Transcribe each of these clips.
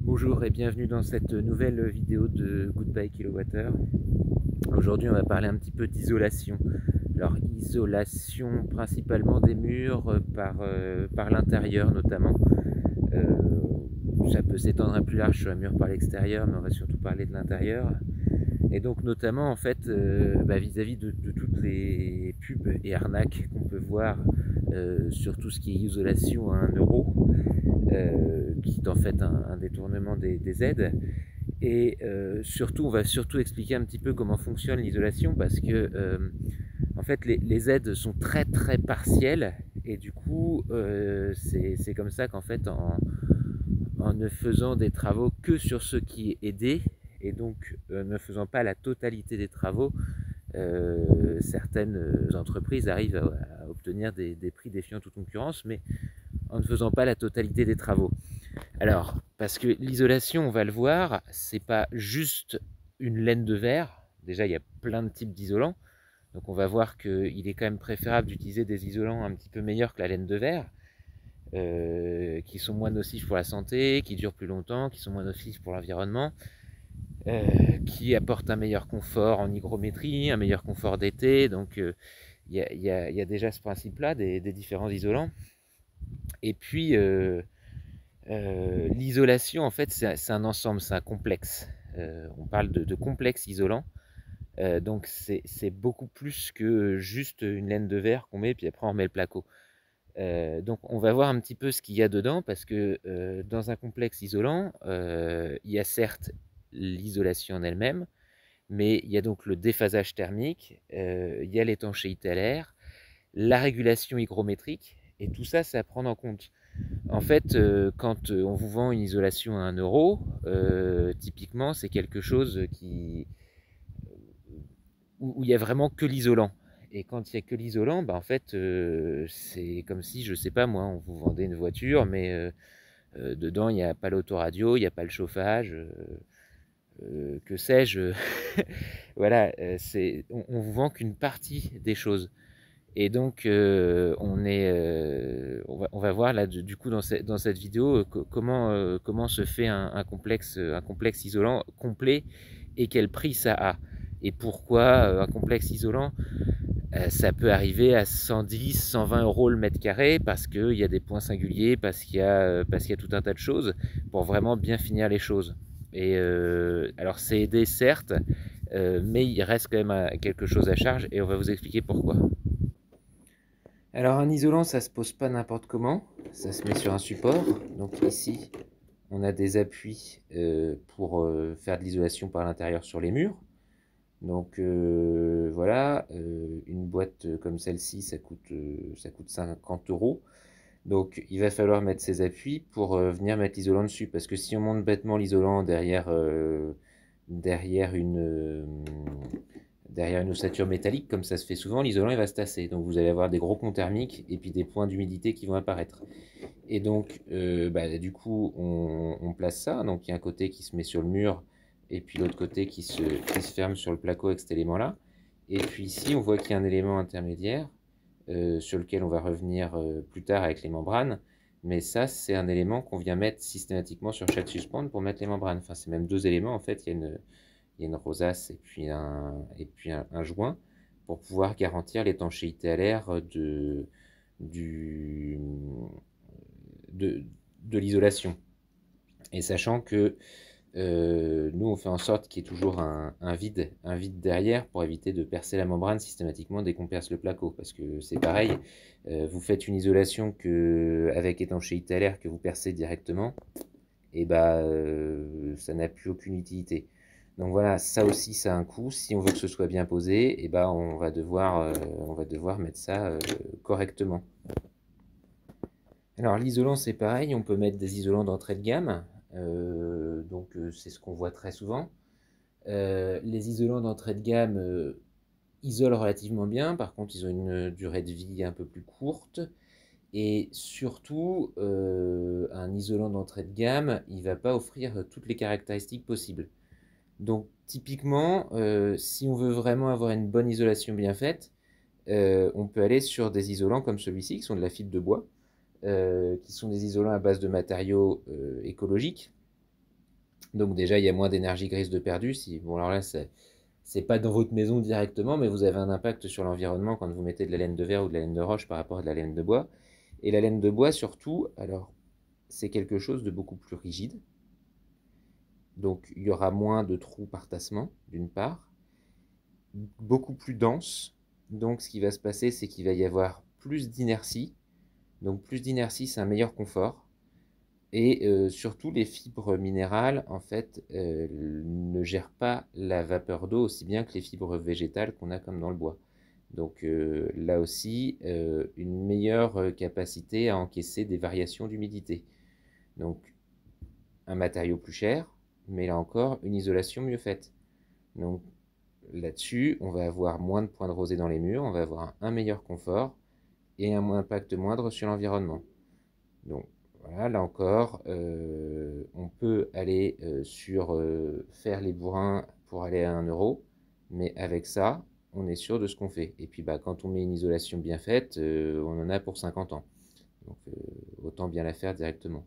Bonjour et bienvenue dans cette nouvelle vidéo de Goodbye Kilowattheure. Aujourd'hui on va parler un petit peu d'isolation. Alors isolation principalement des murs par l'intérieur notamment. Ça peut s'étendre à plus large sur les murs par l'extérieur, mais on va surtout parler de l'intérieur. Et donc notamment en fait vis-à-vis de toutes les pubs et arnaques qu'on peut voir sur tout ce qui est isolation à 1 euro, qui est en fait un détournement des aides. Et surtout, on va surtout expliquer un petit peu comment fonctionne l'isolation parce que en fait les aides sont très très partielles et du coup c'est comme ça qu'en fait en ne faisant des travaux que sur ce qui est aidé et donc ne faisant pas la totalité des travaux, certaines entreprises arrivent à obtenir des prix défiant toute concurrence, mais en ne faisant pas la totalité des travaux. Alors, parce que l'isolation, on va le voir, c'est pas juste une laine de verre. Déjà, il y a plein de types d'isolants. Donc on va voir qu'il est quand même préférable d'utiliser des isolants un petit peu meilleurs que la laine de verre, qui sont moins nocifs pour la santé, qui durent plus longtemps, qui sont moins nocifs pour l'environnement, qui apportent un meilleur confort en hygrométrie, un meilleur confort d'été. Donc y a déjà ce principe-là des différents isolants. Et puis l'isolation, en fait, c'est un ensemble, c'est un complexe. On parle de complexe isolant. Donc c'est beaucoup plus que juste une laine de verre qu'on met, puis après on met le placo. Donc on va voir un petit peu ce qu'il y a dedans, parce que dans un complexe isolant, il y a certes l'isolation en elle-même, mais il y a donc le déphasage thermique, il y a l'étanchéité à l'air, la régulation hygrométrique, et tout ça, c'est à prendre en compte. En fait, quand on vous vend une isolation à 1 euro, typiquement, c'est quelque chose où il y a vraiment que l'isolant. Et quand il n'y a que l'isolant, bah en fait, c'est comme si, je sais pas moi, on vous vendait une voiture, mais dedans, il n'y a pas l'autoradio, il n'y a pas le chauffage, que sais-je. Voilà, on vous vend qu'une partie des choses. Et donc, on va voir là, du coup, dans cette vidéo, comment se fait un complexe isolant complet et quel prix ça a. Et pourquoi un complexe isolant, ça peut arriver à 110, 120 euros le mètre carré parce qu'il y a des points singuliers, parce qu'il y a tout un tas de choses pour vraiment bien finir les choses. Et alors, c'est aidé, certes, mais il reste quand même quelque chose à charge et on va vous expliquer pourquoi. Alors un isolant, ça se pose pas n'importe comment, ça se met sur un support. Donc ici, on a des appuis pour faire de l'isolation par l'intérieur sur les murs. Donc voilà, une boîte comme celle-ci, ça coûte 50 euros. Donc il va falloir mettre ces appuis pour venir mettre l'isolant dessus. Parce que si on monte bêtement l'isolant derrière une ossature métallique, comme ça se fait souvent, l'isolant il va se tasser. Donc vous allez avoir des gros ponts thermiques et puis des points d'humidité qui vont apparaître. Et donc du coup on place ça. Donc il y a un côté qui se met sur le mur et puis l'autre côté qui se ferme sur le placo avec cet élément-là. Et puis ici on voit qu'il y a un élément intermédiaire sur lequel on va revenir plus tard avec les membranes. Mais ça, c'est un élément qu'on vient mettre systématiquement sur chaque suspente pour mettre les membranes. Enfin, c'est même deux éléments en fait. Il y a une rosace et puis un joint pour pouvoir garantir l'étanchéité à l'air du, de l'isolation. Et sachant que nous, on fait en sorte qu'il y ait toujours un vide derrière pour éviter de percer la membrane systématiquement dès qu'on perce le placo. Parce que c'est pareil, vous faites une isolation avec étanchéité à l'air que vous percez directement, et bah ça n'a plus aucune utilité. Donc voilà, ça aussi ça a un coût. Si on veut que ce soit bien posé, et bah on va devoir mettre ça correctement. Alors l'isolant c'est pareil, on peut mettre des isolants d'entrée de gamme, donc c'est ce qu'on voit très souvent. Les isolants d'entrée de gamme isolent relativement bien, par contre ils ont une durée de vie un peu plus courte. Et surtout, un isolant d'entrée de gamme, il ne va pas offrir toutes les caractéristiques possibles. Donc typiquement, si on veut vraiment avoir une bonne isolation bien faite, on peut aller sur des isolants comme celui-ci, qui sont de la fibre de bois, qui sont des isolants à base de matériaux écologiques. Donc déjà, il y a moins d'énergie grise de perdu. Si, bon, alors là, c'est pas dans votre maison directement, mais vous avez un impact sur l'environnement quand vous mettez de la laine de verre ou de la laine de roche par rapport à de la laine de bois. Et la laine de bois, surtout, alors, c'est quelque chose de beaucoup plus rigide. Donc, il y aura moins de trous par tassement, d'une part, beaucoup plus dense. Donc, ce qui va se passer, c'est qu'il va y avoir plus d'inertie. Donc, plus d'inertie, c'est un meilleur confort. Et surtout, les fibres minérales, en fait, ne gèrent pas la vapeur d'eau aussi bien que les fibres végétales qu'on a comme dans le bois. Donc là aussi, une meilleure capacité à encaisser des variations d'humidité. Donc un matériau plus cher, mais là encore, une isolation mieux faite. Donc là-dessus, on va avoir moins de points de rosée dans les murs, on va avoir un meilleur confort et un impact moindre sur l'environnement. Donc voilà, là encore, on peut aller sur faire les bourrins pour aller à 1 euro, mais avec ça, on est sûr de ce qu'on fait. Et puis bah, quand on met une isolation bien faite, on en a pour 50 ans. Donc autant bien la faire directement.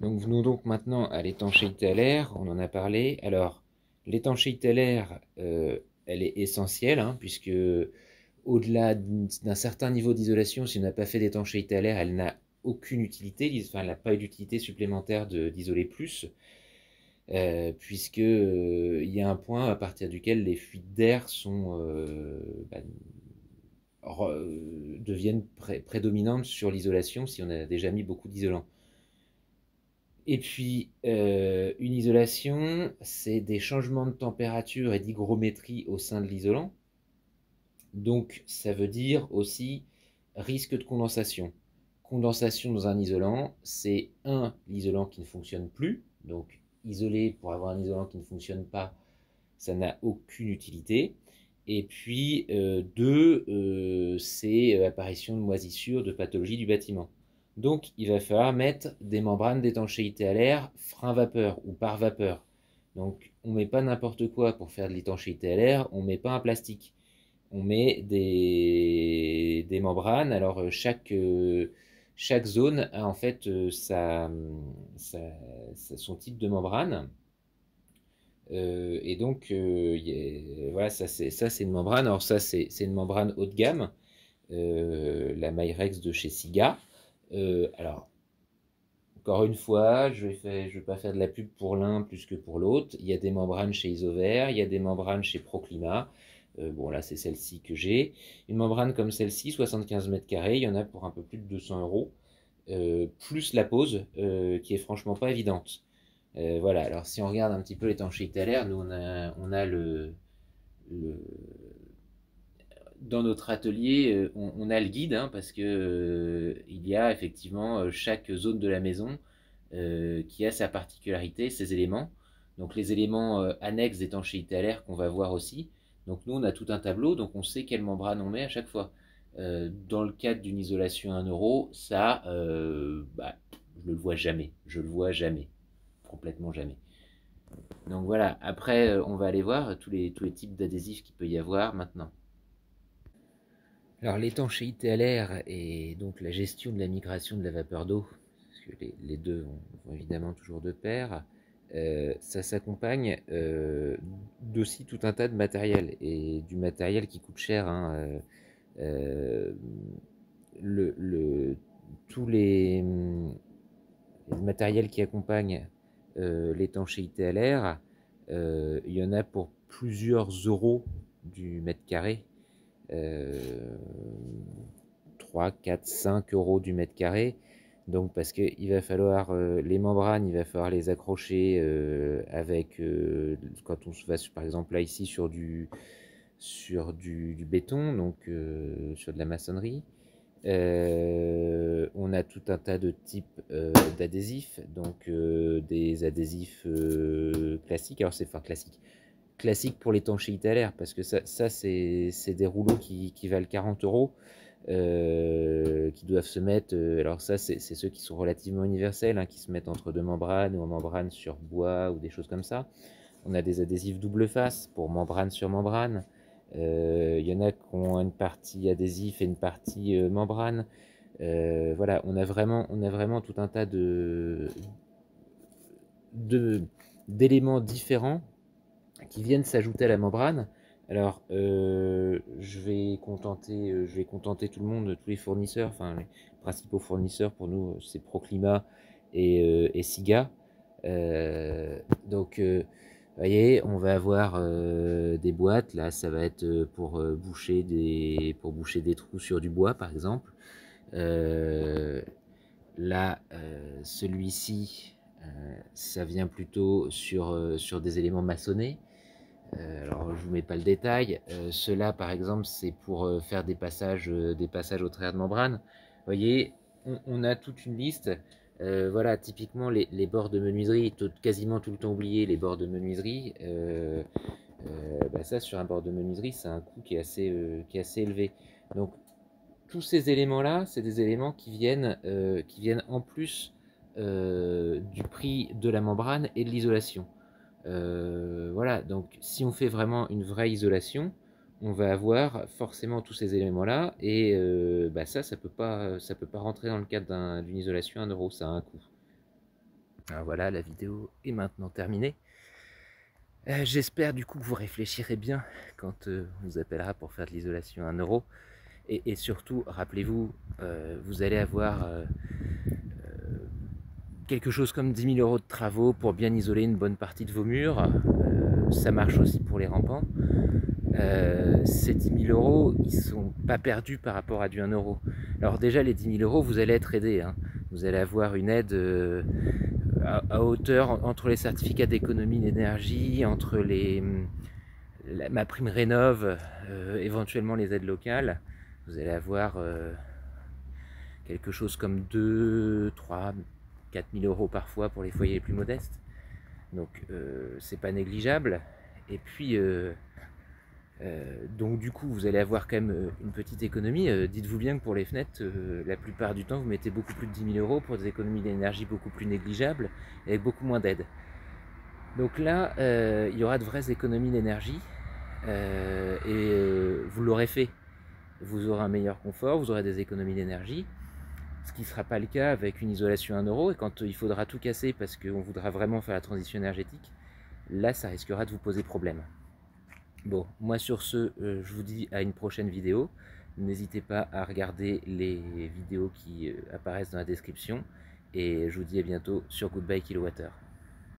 Donc venons donc maintenant à l'étanchéité à l'air, on en a parlé. Alors l'étanchéité à l'air, elle est essentielle, hein, puisque au-delà d'un certain niveau d'isolation, si on n'a pas fait d'étanchéité à l'air, elle n'a aucune utilité, enfin elle n'a pas d'utilité supplémentaire d'isoler plus, puisque il y a un point à partir duquel les fuites d'air sont, bah, deviennent prédominantes sur l'isolation si on a déjà mis beaucoup d'isolant. Et puis, une isolation, c'est des changements de température et d'hygrométrie au sein de l'isolant. Donc, ça veut dire aussi risque de condensation. Condensation dans un isolant, c'est l'isolant qui ne fonctionne plus. Donc, isoler pour avoir un isolant qui ne fonctionne pas, ça n'a aucune utilité. Et puis, deux, c'est apparition de moisissures, de pathologie du bâtiment. Donc, il va falloir mettre des membranes d'étanchéité à l'air, frein vapeur ou par vapeur. Donc, on ne met pas n'importe quoi pour faire de l'étanchéité à l'air, on ne met pas un plastique. On met des membranes. Alors, chaque zone a en fait son type de membrane. Et donc, voilà, ça c'est une membrane. Alors ça c'est une membrane haut de gamme, la Myrex de chez Siga. Alors, encore une fois, je vais pas faire de la pub pour l'un plus que pour l'autre. Il y a des membranes chez Isover, il y a des membranes chez Proclima. Bon là c'est celle-ci que j'ai. Une membrane comme celle-ci, 75 mètres carrés, il y en a pour un peu plus de 200 euros. Plus la pose, qui est franchement pas évidente. Voilà, alors si on regarde un petit peu l'étanchéité à l'air, nous on a le, dans notre atelier, on a le guide, hein, parce que il y a effectivement chaque zone de la maison qui a sa particularité, ses éléments. Donc les éléments annexes d'étanchéité à l'air qu'on va voir aussi. Donc nous on a tout un tableau, donc on sait quelle membrane on met à chaque fois. Dans le cadre d'une isolation à 1 euro, ça, bah, je le vois jamais. Je le vois jamais. Complètement jamais. Donc voilà, après on va aller voir tous les types d'adhésifs qu'il peut y avoir maintenant. Alors l'étanchéité à l'air et donc la gestion de la migration de la vapeur d'eau, parce que les deux vont évidemment toujours de pair, ça s'accompagne d'aussi tout un tas de matériel, et du matériel qui coûte cher, hein, euh, tous les matériels qui accompagnent l'étanchéité à l'air, il y en a pour plusieurs euros du mètre carré. 3, 4, 5 euros du mètre carré. Donc parce qu'il va falloir les membranes, il va falloir les accrocher avec quand on se va par exemple là ici sur du béton, donc sur de la maçonnerie. On a tout un tas de types d'adhésifs, donc des adhésifs classiques. Alors c'est classique pour l'étanchéité à l'air, parce que ça c'est des rouleaux qui valent 40 euros, qui doivent se mettre. Alors ça c'est ceux qui sont relativement universels, hein, qui se mettent entre deux membranes ou en membrane sur bois ou des choses comme ça. On a des adhésifs double face pour membrane sur membrane. Il y en a qui ont une partie adhésif et une partie membrane. Voilà, on a vraiment tout un tas d'éléments différents qui viennent s'ajouter à la membrane. Alors, je vais contenter tout le monde, tous les fournisseurs, enfin les principaux fournisseurs pour nous, c'est Proclima et Siga. Donc, vous voyez, on va avoir des boîtes. Là, ça va être pour boucher des trous sur du bois, par exemple. Là, celui-ci, ça vient plutôt sur des éléments maçonnés. Alors, je vous mets pas le détail. Ceux-là, par exemple, c'est pour faire des passages au travers de membrane. Vous voyez, on a toute une liste. Voilà, typiquement les bords de menuiserie, quasiment tout le temps oublié, les bords de menuiserie. Bah ça, sur un bord de menuiserie, c'est un coût qui est assez élevé. Donc, tous ces éléments-là, c'est des éléments qui viennent en plus du prix de la membrane et de l'isolation. Voilà, donc si on fait vraiment une vraie isolation, on va avoir forcément tous ces éléments-là, et bah ça peut pas rentrer dans le cadre d'une isolation à 1 euro, ça a un coût. Alors voilà, la vidéo est maintenant terminée. J'espère du coup que vous réfléchirez bien quand on vous appellera pour faire de l'isolation à 1 euro. Et surtout, rappelez-vous, vous allez avoir quelque chose comme 10 000 euros de travaux pour bien isoler une bonne partie de vos murs. Ça marche aussi pour les rampants. Ces 10 000 euros, ils ne sont pas perdus par rapport à du 1 euro. Alors déjà, les 10 000 euros, vous allez être aidé, hein. Vous allez avoir une aide à hauteur entre les certificats d'économie d'énergie, entre ma prime rénov, éventuellement les aides locales. Vous allez avoir quelque chose comme 2, 3, 4 000 euros parfois pour les foyers les plus modestes. Donc c'est pas négligeable. Et puis donc du coup vous allez avoir quand même une petite économie. Dites-vous bien que pour les fenêtres, la plupart du temps vous mettez beaucoup plus de 10 000 euros pour des économies d'énergie beaucoup plus négligeables et avec beaucoup moins d'aide. Donc là il y aura de vraies économies d'énergie et vous l'aurez fait. Vous aurez un meilleur confort, vous aurez des économies d'énergie, ce qui ne sera pas le cas avec une isolation à 1 euro. Et quand il faudra tout casser parce qu'on voudra vraiment faire la transition énergétique, là ça risquera de vous poser problème. Bon, moi sur ce, je vous dis à une prochaine vidéo. N'hésitez pas à regarder les vidéos qui apparaissent dans la description. Et je vous dis à bientôt sur Goodbye Kilowattheure.